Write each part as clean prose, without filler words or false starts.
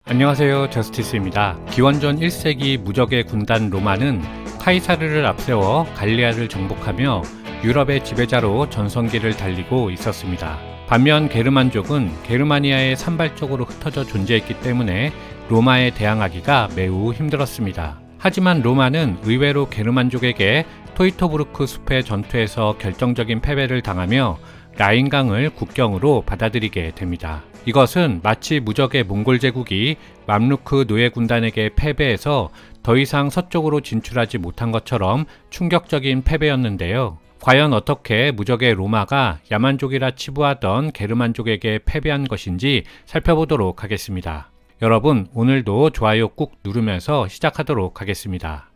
안녕하세요, 저스티스입니다. 기원전 1세기 무적의 군단 로마는 카이사르를 앞세워 갈리아를 정복하며 유럽의 지배자로 전성기를 달리고 있었습니다. 반면 게르만족은 게르마니아에 산발적으로 흩어져 존재했기 때문에 로마에 대항하기가 매우 힘들었습니다. 하지만 로마는 의외로 게르만족에게 토이토브루크 숲의 전투에서 결정적인 패배를 당하며 라인강을 국경으로 받아들이게 됩니다. 이것은 마치 무적의 몽골 제국이 맘루크 노예 군단에게 패배해서 더 이상 서쪽으로 진출하지 못한 것처럼 충격적인 패배였는데요. 과연 어떻게 무적의 로마가 야만족이라 치부하던 게르만족에게 패배한 것인지 살펴보도록 하겠습니다. 여러분, 오늘도 좋아요 꾹 누르면서 시작하도록 하겠습니다.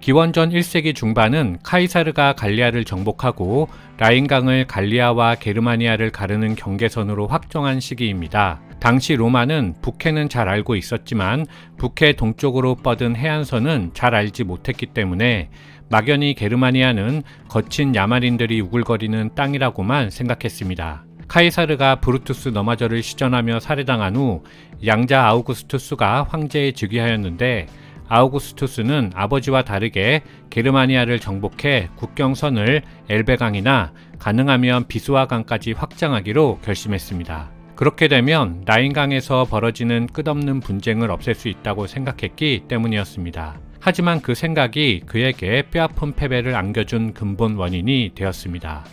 기원전 1세기 중반은 카이사르가 갈리아를 정복하고 라인강을 갈리아와 게르마니아를 가르는 경계선으로 확정한 시기입니다. 당시 로마는 북해는 잘 알고 있었지만 북해 동쪽으로 뻗은 해안선은 잘 알지 못했기 때문에 막연히 게르마니아는 거친 야만인들이 우글거리는 땅이라고만 생각했습니다. 카이사르가 브루투스 너마저를 시전하며 살해당한 후 양자 아우구스투스가 황제에 즉위하였는데 아우구스투스는 아버지와 다르게 게르마니아를 정복해 국경선을 엘베강이나 가능하면 비스와강까지 확장하기로 결심했습니다. 그렇게 되면 라인강에서 벌어지는 끝없는 분쟁을 없앨 수 있다고 생각했기 때문이었습니다. 하지만 그 생각이 그에게 뼈아픈 패배를 안겨준 근본 원인이 되었습니다.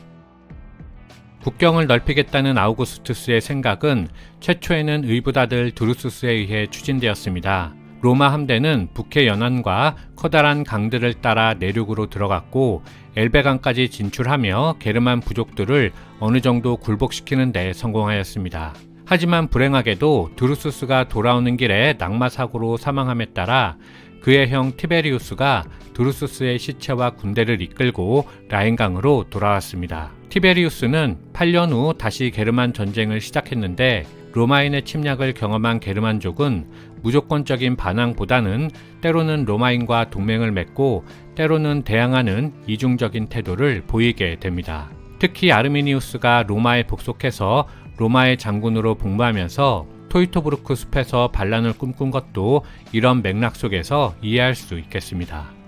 국경을 넓히겠다는 아우구스투스의 생각은 최초에는 의붓아들 드루수스에 의해 추진되었습니다. 로마 함대는 북해 연안과 커다란 강들을 따라 내륙으로 들어갔고 엘베강까지 진출하며 게르만 부족들을 어느 정도 굴복시키는 데 성공하였습니다. 하지만 불행하게도 드루수스가 돌아오는 길에 낙마사고로 사망함에 따라 그의 형 티베리우스가 드루수스의 시체와 군대를 이끌고 라인강으로 돌아왔습니다. 티베리우스는 8년 후 다시 게르만 전쟁을 시작했는데 로마인의 침략을 경험한 게르만족은 무조건적인 반항보다는 때로는 로마인과 동맹을 맺고 때로는 대항하는 이중적인 태도를 보이게 됩니다. 특히 아르미니우스가 로마에 복속해서 로마의 장군으로 복무하면서 토이토브루크 숲에서 반란을 꿈꾼 것도 이런 맥락 속에서 이해할 수 있겠습니다.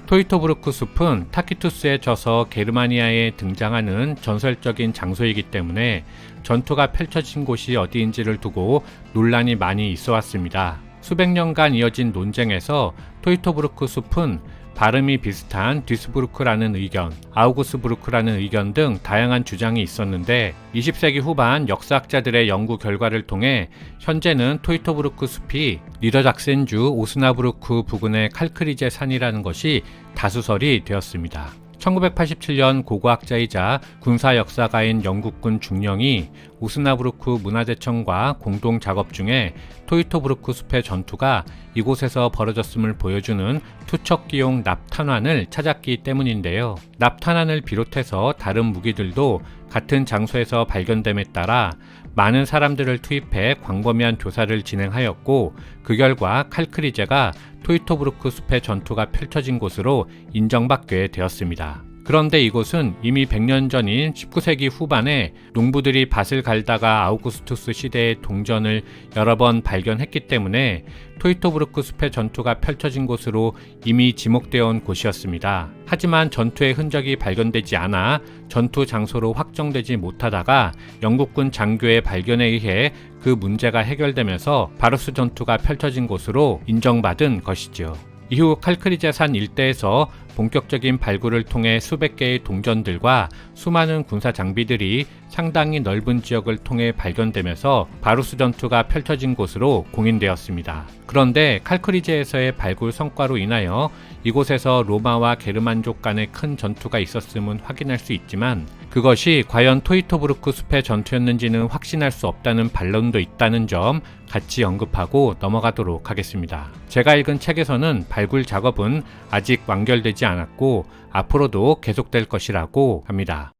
토이토브루크 숲은 타키투스에 져서 게르마니아에 등장하는 전설적인 장소이기 때문에 전투가 펼쳐진 곳이 어디인지를 두고 논란이 많이 있어 왔습니다. 수백 년간 이어진 논쟁에서 토이토브루크 숲은 발음이 비슷한 뒤스부르크라는 의견, 아우구스부르크라는 의견 등 다양한 주장이 있었는데 20세기 후반 역사학자들의 연구 결과를 통해 현재는 토이토브루크 숲이 니더작센주 오스나부르크 부근의 칼크리제 산이라는 것이 다수설이 되었습니다. 1987년 고고학자이자 군사역사가인 영국군 중령이 오스나부르크 문화재청과 공동 작업 중에 토이토브루크 숲의 전투가 이곳에서 벌어졌음을 보여주는 투척기용 납탄환을 찾았기 때문인데요. 납탄환을 비롯해서 다른 무기들도 같은 장소에서 발견됨에 따라 많은 사람들을 투입해 광범위한 조사를 진행하였고 그 결과 칼크리제가 토이토브루크 숲의 전투가 펼쳐진 곳으로 인정받게 되었습니다. 그런데 이곳은 이미 100년 전인 19세기 후반에 농부들이 밭을 갈다가 아우구스투스 시대의 동전을 여러 번 발견했기 때문에 토이토브루크 숲의 전투가 펼쳐진 곳으로 이미 지목되어 온 곳이었습니다. 하지만 전투의 흔적이 발견되지 않아 전투 장소로 확정되지 못하다가 영국군 장교의 발견에 의해 그 문제가 해결되면서 바루스 전투가 펼쳐진 곳으로 인정받은 것이죠. 이후 칼크리제 산 일대에서 본격적인 발굴을 통해 수백 개의 동전들과 수많은 군사 장비들이 상당히 넓은 지역을 통해 발견되면서 바루스 전투가 펼쳐진 곳으로 공인되었습니다. 그런데 칼크리제에서의 발굴 성과로 인하여 이곳에서 로마와 게르만족 간의 큰 전투가 있었음은 확인할 수 있지만 그것이 과연 토이토브루크 숲의 전투였는지는 확신할 수 없다는 반론도 있다는 점 같이 언급하고 넘어가도록 하겠습니다. 제가 읽은 책에서는 발굴 작업은 아직 완결되지 않았고 앞으로도 계속될 것이라고 합니다.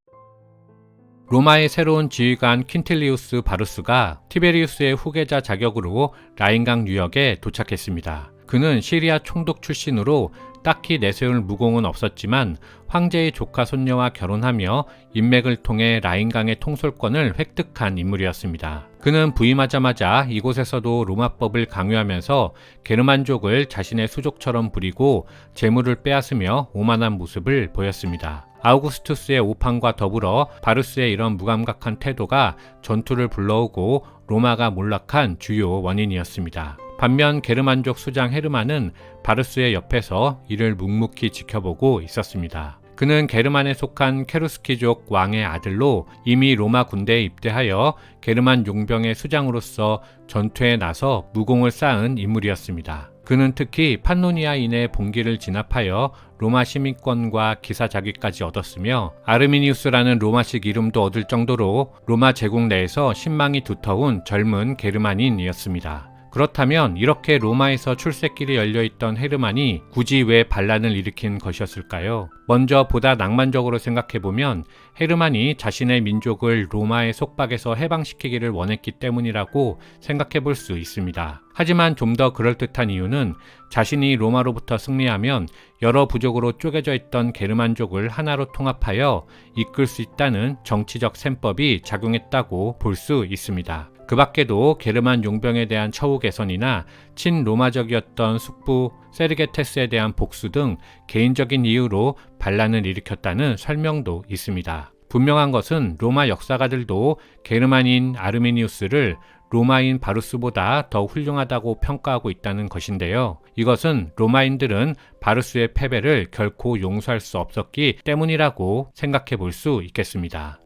로마의 새로운 지휘관 퀸틸리우스 바루스가 티베리우스의 후계자 자격으로 라인강 유역에 도착했습니다. 그는 시리아 총독 출신으로 딱히 내세울 무공은 없었지만 황제의 조카 손녀와 결혼하며 인맥을 통해 라인강의 통솔권을 획득한 인물이었습니다. 그는 부임하자마자 이곳에서도 로마법을 강요하면서 게르만족을 자신의 수족처럼 부리고 재물을 빼앗으며 오만한 모습을 보였습니다. 아우구스투스의 오판과 더불어 바루스의 이런 무감각한 태도가 전투를 불러오고 로마가 몰락한 주요 원인이었습니다. 반면 게르만족 수장 헤르만은 바루스의 옆에서 이를 묵묵히 지켜보고 있었습니다. 그는 게르만에 속한 케루스키족 왕의 아들로 이미 로마 군대에 입대하여 게르만 용병의 수장으로서 전투에 나서 무공을 쌓은 인물이었습니다. 그는 특히 판노니아인의 봉기를 진압하여 로마 시민권과 기사 자격까지 얻었으며 아르미니우스라는 로마식 이름도 얻을 정도로 로마 제국 내에서 신망이 두터운 젊은 게르만인이었습니다. 그렇다면 이렇게 로마에서 출세길이 열려있던 헤르만이 굳이 왜 반란을 일으킨 것이었을까요? 먼저 보다 낭만적으로 생각해보면 헤르만이 자신의 민족을 로마의 속박에서 해방시키기를 원했기 때문이라고 생각해볼 수 있습니다. 하지만 좀 더 그럴듯한 이유는 자신이 로마로부터 승리하면 여러 부족으로 쪼개져 있던 게르만족을 하나로 통합하여 이끌 수 있다는 정치적 셈법이 작용했다고 볼 수 있습니다. 그 밖에도 게르만 용병에 대한 처우 개선이나 친로마적이었던 숙부 세르게테스에 대한 복수 등 개인적인 이유로 반란을 일으켰다는 설명도 있습니다. 분명한 것은 로마 역사가들도 게르만인 아르미니우스를 로마인 바루스보다 더 훌륭하다고 평가하고 있다는 것인데요. 이것은 로마인들은 바루스의 패배를 결코 용서할 수 없었기 때문이라고 생각해 볼 수 있겠습니다.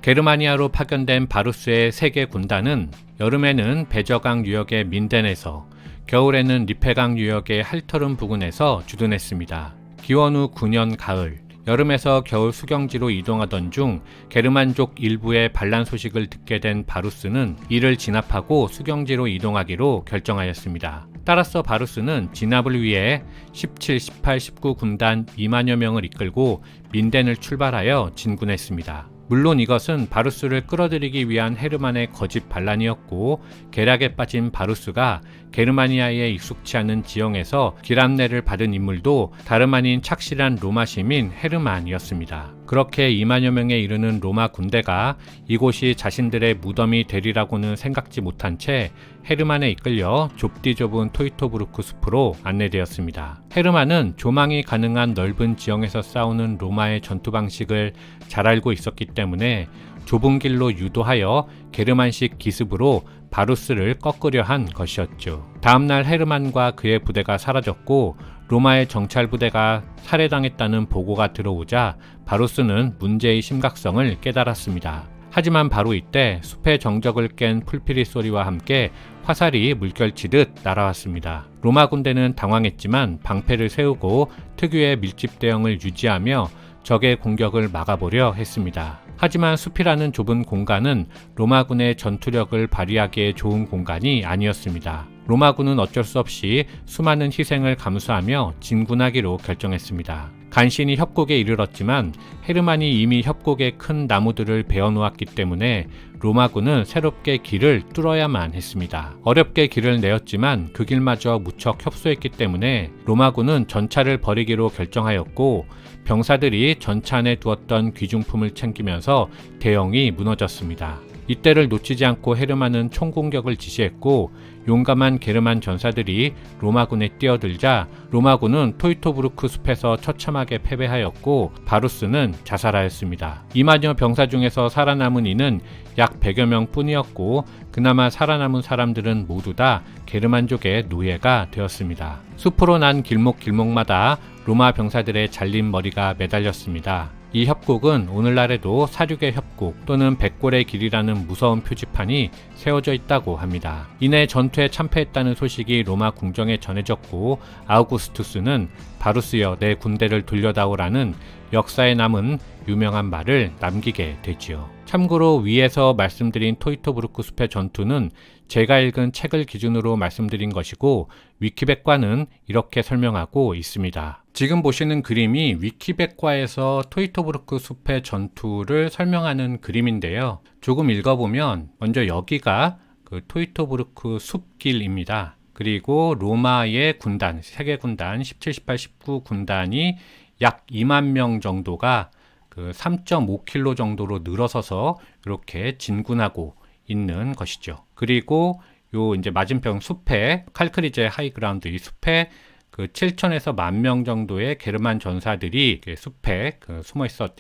게르마니아로 파견된 바루스의 세계 군단은 여름에는 베저강 유역의 민덴에서, 겨울에는 리페강 유역의 할터름 부근에서 주둔했습니다. 기원 후 9년 가을, 여름에서 겨울 수경지로 이동하던 중 게르만족 일부의 반란 소식을 듣게 된 바루스는 이를 진압하고 수경지로 이동하기로 결정하였습니다. 따라서 바루스는 진압을 위해 17, 18, 19 군단 2만여 명을 이끌고 민덴을 출발하여 진군했습니다. 물론 이것은 바루스를 끌어들이기 위한 헤르만의 거짓 반란이었고, 계략에 빠진 바루스가 게르마니아에 익숙치 않은 지형에서 길안내를 받은 인물도 다름 아닌 착실한 로마 시민 헤르만이었습니다. 그렇게 2만여 명에 이르는 로마 군대가 이곳이 자신들의 무덤이 되리라고는 생각지 못한 채 헤르만에 이끌려 좁디 좁은 토이토브루크 숲으로 안내되었습니다. 헤르만은 조망이 가능한 넓은 지형에서 싸우는 로마의 전투 방식을 잘 알고 있었기 때문에 좁은 길로 유도하여 게르만식 기습으로 바루스를 꺾으려 한 것이었죠. 다음날 헤르만과 그의 부대가 사라졌고 로마의 정찰 부대가 살해당했다는 보고가 들어오자 바루스는 문제의 심각성을 깨달았습니다. 하지만 바로 이때 숲의 정적을 깬 풀피리 소리와 함께 화살이 물결치듯 날아왔습니다. 로마 군대는 당황했지만 방패를 세우고 특유의 밀집 대형을 유지하며 적의 공격을 막아보려 했습니다. 하지만 숲이라는 좁은 공간은 로마군의 전투력을 발휘하기에 좋은 공간이 아니었습니다. 로마군은 어쩔 수 없이 수많은 희생을 감수하며 진군하기로 결정했습니다. 간신히 협곡에 이르렀지만 헤르만이 이미 협곡에 큰 나무들을 베어놓았기 때문에 로마군은 새롭게 길을 뚫어야만 했습니다. 어렵게 길을 내었지만 그 길마저 무척 협소했기 때문에 로마군은 전차를 버리기로 결정하였고, 병사들이 전차 안에 두었던 귀중품을 챙기면서 대형이 무너졌습니다. 이때를 놓치지 않고 헤르만은 총공격을 지시했고, 용감한 게르만 전사들이 로마군에 뛰어들자 로마군은 토이토브루크 숲에서 처참하게 패배하였고 바루스는 자살하였습니다. 2만여 병사 중에서 살아남은 이는 약 100여 명 뿐이었고, 그나마 살아남은 사람들은 모두 다 게르만족의 노예가 되었습니다. 숲으로 난 길목마다 로마 병사들의 잘린 머리가 매달렸습니다. 이 협곡은 오늘날에도 사륙의 협곡 또는 백골의 길이라는 무서운 표지판이 세워져 있다고 합니다. 이내 전투에 참패했다는 소식이 로마 궁정에 전해졌고, 아우구스투스는 바루스여 내 군대를 돌려다오라는 역사에 남은 유명한 말을 남기게 되지요. 참고로 위에서 말씀드린 토이토브루크 숲의 전투는 제가 읽은 책을 기준으로 말씀드린 것이고, 위키백과는 이렇게 설명하고 있습니다. 지금 보시는 그림이 위키백과에서 토이토브루크 숲의 전투를 설명하는 그림인데요. 조금 읽어보면 먼저 여기가 그 토이토브루크 숲길입니다. 그리고 로마의 군단, 세계 군단 17, 18, 19 군단이 약 2만 명 정도가 그 3.5km 정도로 늘어서서 이렇게 진군하고 있는 것이죠. 그리고 요 이제 맞은편 숲에 칼크리제 하이그라운드 이 숲에 그 7천에서 1만 명 정도의 게르만 전사들이 숲에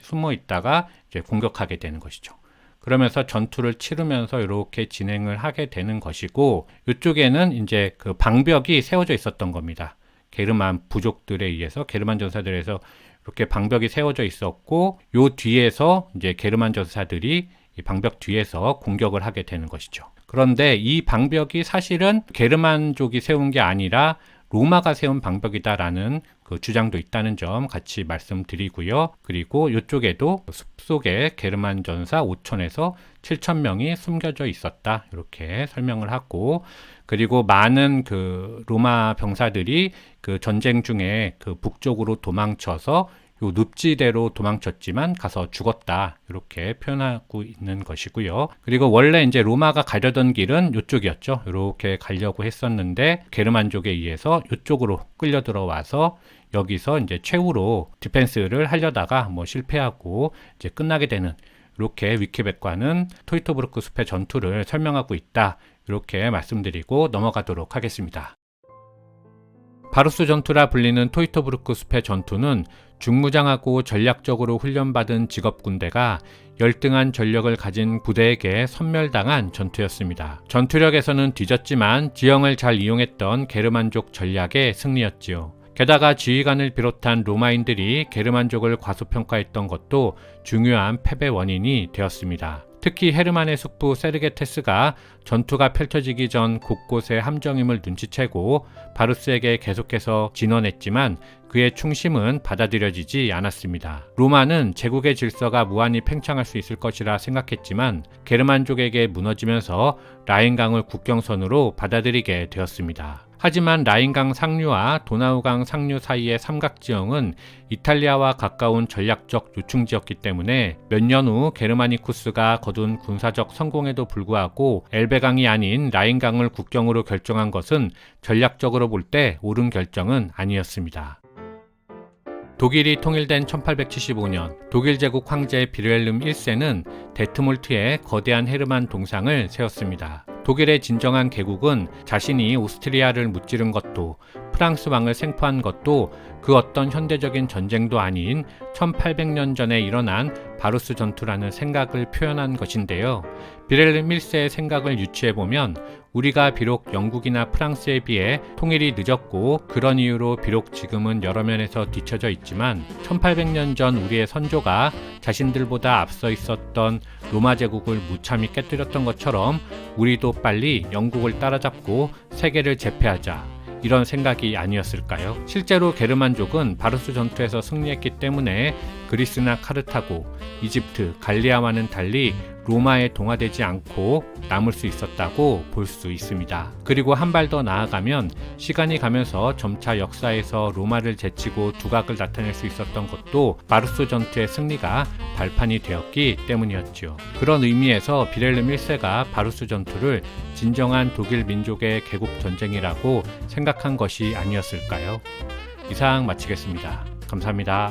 숨어 있다가 이제 공격하게 되는 것이죠. 그러면서 전투를 치르면서 이렇게 진행을 하게 되는 것이고, 이쪽에는 이제 그 방벽이 세워져 있었던 겁니다. 게르만 부족들에 의해서, 게르만 전사들에서 이렇게 방벽이 세워져 있었고, 요 뒤에서 이제 게르만 전사들이 이 방벽 뒤에서 공격을 하게 되는 것이죠. 그런데 이 방벽이 사실은 게르만족이 세운 게 아니라 로마가 세운 방벽이다라는 그 주장도 있다는 점 같이 말씀드리고요. 그리고 이쪽에도 숲속에 게르만 전사 5천에서 7천 명이 숨겨져 있었다, 이렇게 설명을 하고, 그리고 많은 그 로마 병사들이 그 전쟁 중에 그 북쪽으로 도망쳐서 요 늪지대로 도망쳤지만 가서 죽었다, 이렇게 표현하고 있는 것이고요. 그리고 원래 이제 로마가 가려던 길은 이쪽이었죠. 이렇게 가려고 했었는데 게르만족에 의해서 이쪽으로 끌려 들어와서 여기서 이제 최후로 디펜스를 하려다가 실패하고 이제 끝나게 되는, 이렇게 위키백과는 토이토브루크 숲의 전투를 설명하고 있다, 이렇게 말씀드리고 넘어가도록 하겠습니다. 바루스 전투라 불리는 토이토브루크 숲의 전투는 중무장하고 전략적으로 훈련받은 직업군대가 열등한 전력을 가진 부대에게 섬멸당한 전투였습니다. 전투력에서는 뒤졌지만 지형을 잘 이용했던 게르만족 전략의 승리였지요. 게다가 지휘관을 비롯한 로마인들이 게르만족을 과소평가했던 것도 중요한 패배 원인이 되었습니다. 특히 헤르만의 숙부 세르게테스가 전투가 펼쳐지기 전 곳곳에 함정임을 눈치채고 바루스에게 계속해서 진언했지만 그의 충심은 받아들여지지 않았습니다. 로마는 제국의 질서가 무한히 팽창할 수 있을 것이라 생각했지만 게르만족에게 무너지면서 라인강을 국경선으로 받아들이게 되었습니다. 하지만 라인강 상류와 도나우강 상류 사이의 삼각지형은 이탈리아와 가까운 전략적 요충지였기 때문에 몇 년 후 게르마니쿠스가 거둔 군사적 성공에도 불구하고 엘베강이 아닌 라인강을 국경으로 결정한 것은 전략적으로 볼 때 옳은 결정은 아니었습니다. 독일이 통일된 1875년 독일 제국 황제 빌헬름 1세는 데트몰트에 거대한 헤르만 동상을 세웠습니다. 독일의 진정한 개국은 자신이 오스트리아를 무찌른 것도 프랑스 왕을 생포한 것도 그 어떤 현대적인 전쟁도 아닌 1800년 전에 일어난 바루스 전투라는 생각을 표현한 것인데요. 빌헬름 1세의 생각을 유추해보면 우리가 비록 영국이나 프랑스에 비해 통일이 늦었고 그런 이유로 비록 지금은 여러 면에서 뒤처져 있지만 1800년 전 우리의 선조가 자신들보다 앞서 있었던 로마 제국을 무참히 깨뜨렸던 것처럼 우리도 빨리 영국을 따라잡고 세계를 제패하자, 이런 생각이 아니었을까요? 실제로 게르만족은 바루스 전투에서 승리했기 때문에 그리스나 카르타고, 이집트, 갈리아와는 달리 로마에 동화되지 않고 남을 수 있었다고 볼 수 있습니다. 그리고 한 발 더 나아가면 시간이 가면서 점차 역사에서 로마를 제치고 두각을 나타낼 수 있었던 것도 바루스 전투의 승리가 발판이 되었기 때문이었죠. 그런 의미에서 빌헬름 1세가 바루스 전투를 진정한 독일 민족의 개국 전쟁이라고 생각한 것이 아니었을까요? 이상 마치겠습니다. 감사합니다.